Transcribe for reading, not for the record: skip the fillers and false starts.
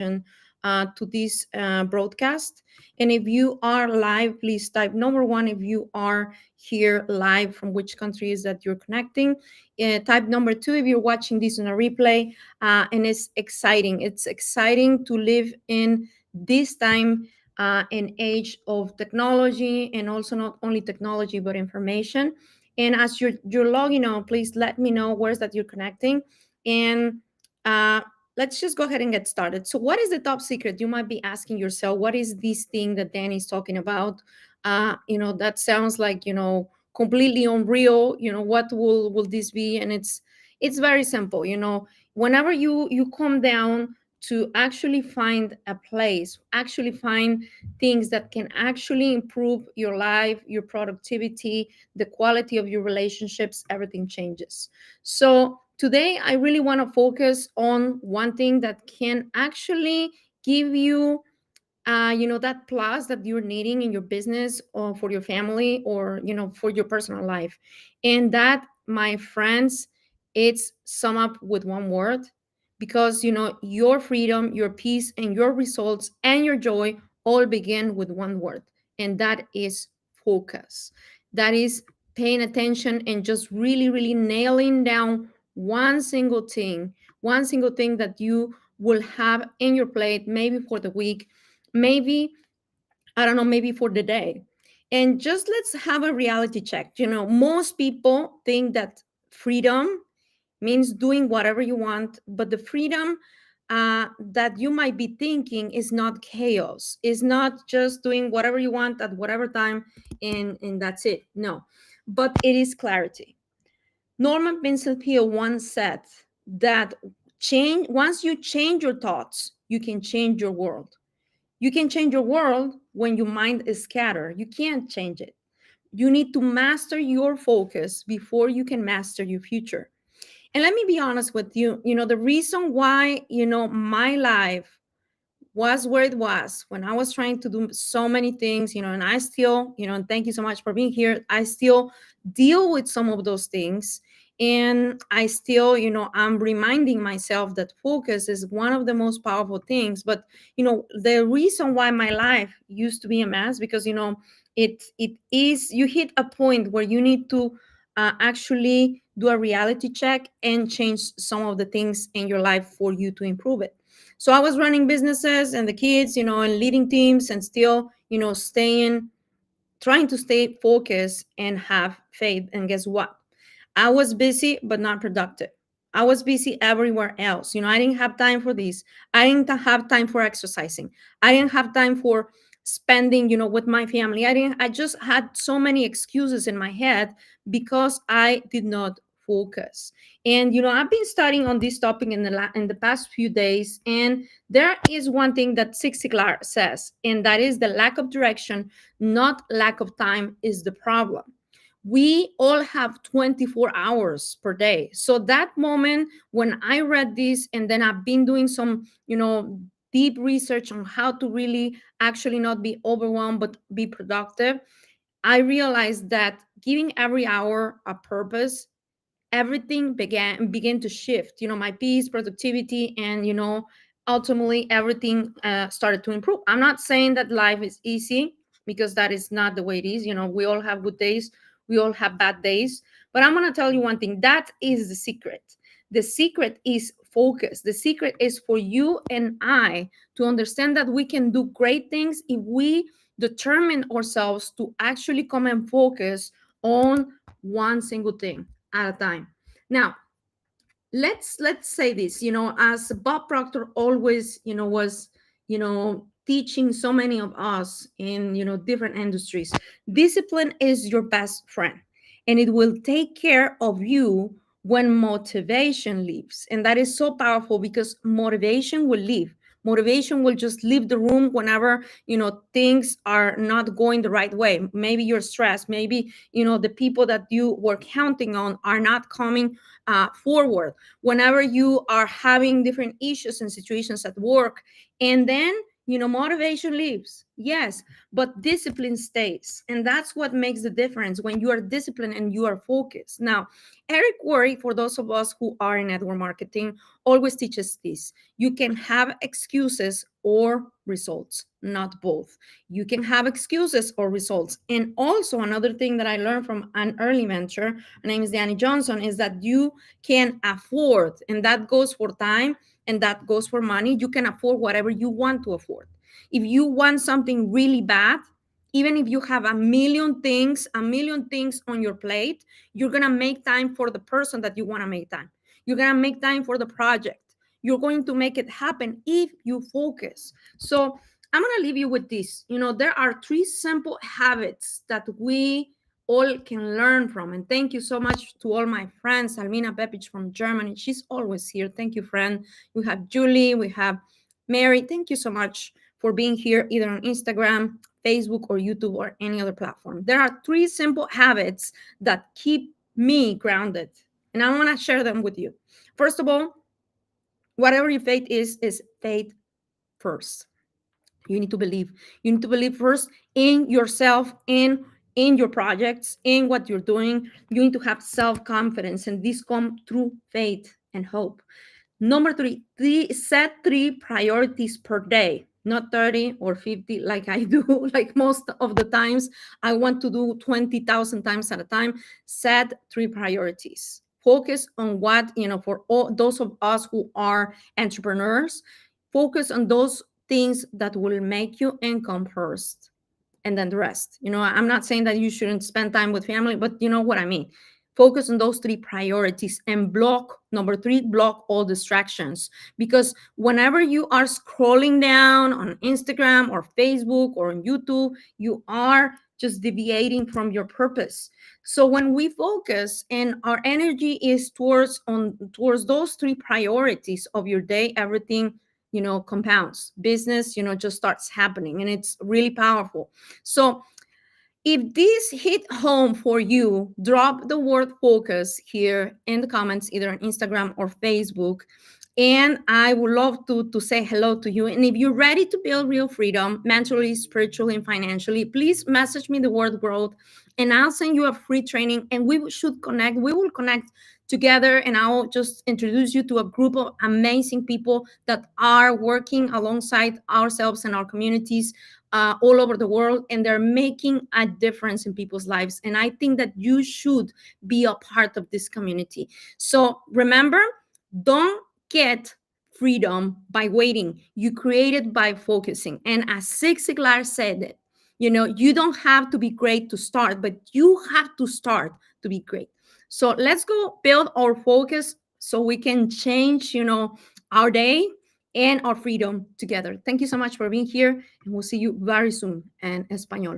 to this broadcast. And if you are live, please type number one. If you are here live, from which country is that you're connecting, type number two if you're watching this on a replay. And it's exciting. It's exciting to live in this time and age of technology, and also not only technology but information. And as you're logging on, please let me know where's that you're connecting. And uh, let's just go ahead and get started. So, what is the top secret? You might be asking yourself, what is this thing that Danny's talking about? That sounds like, completely unreal. What will this be? And it's very simple. Whenever you come down to actually find a place, actually find things that can actually improve your life, your productivity, the quality of your relationships, everything changes. So today I really want to focus on one thing that can actually give you that plus that you're needing in your business or for your family, or for your personal life. And that, my friends, it's sum up with one word, because your freedom, your peace, and your results and your joy all begin with one word, and that is focus. That is paying attention and just really really nailing down one single thing that you will have in your plate, maybe for the week, maybe, I don't know, maybe for the day. And just let's have a reality check. Most people think that freedom means doing whatever you want, but the freedom that you might be thinking is not chaos, is not just doing whatever you want at whatever time, and that's it. No, but it is clarity. Norman Vincent Peale once said that change once you change your thoughts, you can change your world. You can change your world when your mind is scattered. You can't change it. You need to master your focus before you can master your future. And let me be honest with you, the reason why, my life was where it was when I was trying to do so many things, and I still, and thank you so much for being here. I still deal with some of those things. And I still, I'm reminding myself that focus is one of the most powerful things. But, the reason why my life used to be a mess, because, it is, you hit a point where you need to actually do a reality check and change some of the things in your life for you to improve it. So I was running businesses and the kids, and leading teams, and still, trying to stay focused and have faith. And guess what? I was busy, but not productive. I was busy everywhere else. I didn't have time for this. I didn't have time for exercising. I didn't have time for spending, with my family. I just had so many excuses in my head because I did not focus. And, I've been studying on this topic in the past few days. And there is one thing that Zig Ziglar says, and that is the lack of direction, not lack of time, is the problem. We all have 24 hours per day. So that moment when I read this, and then I've been doing some, deep research on how to really actually not be overwhelmed but be productive, I realized that giving every hour a purpose, everything began to shift. My peace, productivity, and ultimately everything started to improve. I'm not saying that life is easy, because that is not the way it is. We all have good days, we all have bad days. But I'm going to tell you one thing, that is the secret. The secret is focus. The secret is for you and I to understand that we can do great things if we determine ourselves to actually come and focus on one single thing at a time. Now, let's say this, as Bob Proctor always, was, teaching so many of us in, different industries, discipline is your best friend, and it will take care of you when motivation leaves. And that is so powerful, because motivation will leave. Motivation will just leave the room whenever, things are not going the right way. Maybe you're stressed, maybe, the people that you were counting on are not coming forward, whenever you are having different issues and situations at work. And then Motivation leaves, yes, but discipline stays. And that's what makes the difference when you are disciplined and you are focused. Now, Eric Worre, for those of us who are in network marketing, always teaches this. You can have excuses or results, not both. You can have excuses or results. And also, another thing that I learned from an early mentor, her name is Danny Johnson, is that you can afford, and that goes for time and that goes for money. You can afford whatever you want to afford. If you want something really bad, even if you have a million things on your plate, you're going to make time for the person that you want to make time. You're going to make time for the project. You're going to make it happen if you focus. So I'm going to leave you with this. There are three simple habits that we all can learn from. And thank you so much to all my friends. Almina Bepic from Germany. She's always here. Thank you, friend. We have Julie. We have Mary. Thank you so much for being here, either on Instagram, Facebook, or YouTube, or any other platform. There are three simple habits that keep me grounded. And I want to share them with you. First of all, whatever your faith is faith first. You need to believe. You need to believe first in yourself, in your projects, in what you're doing. You need to have self-confidence, and this comes through faith and hope. Number three, set three priorities per day, not 30 or 50 like I do. Like most of the times, I want to do 20,000 times at a time. Set three priorities. Focus on what, for all those of us who are entrepreneurs, focus on those things that will make you income first, and then the rest. I'm not saying that you shouldn't spend time with family, but you know what I mean. Focus on those three priorities and number three, block all distractions. Because whenever you are scrolling down on Instagram or Facebook or on YouTube, you are just deviating from your purpose. So when we focus and our energy is towards those three priorities of your day, everything compounds. Business just starts happening, and it's really powerful. So if this hit home for you, drop the word focus here in the comments, either on Instagram or Facebook. And I would love to say hello to you. And if you're ready to build real freedom, mentally, spiritually, and financially, please message me the word growth, and I'll send you a free training, and we should connect. We will connect together, and I'll just introduce you to a group of amazing people that are working alongside ourselves and our communities all over the world, and they're making a difference in people's lives. And I think that you should be a part of this community. So remember, don't get freedom by waiting. You create it by focusing. And as Zig Ziglar said it, you don't have to be great to start, but you have to start to be great. So let's go build our focus so we can change, our day and our freedom together. Thank you so much for being here, and we'll see you very soon in Espanol.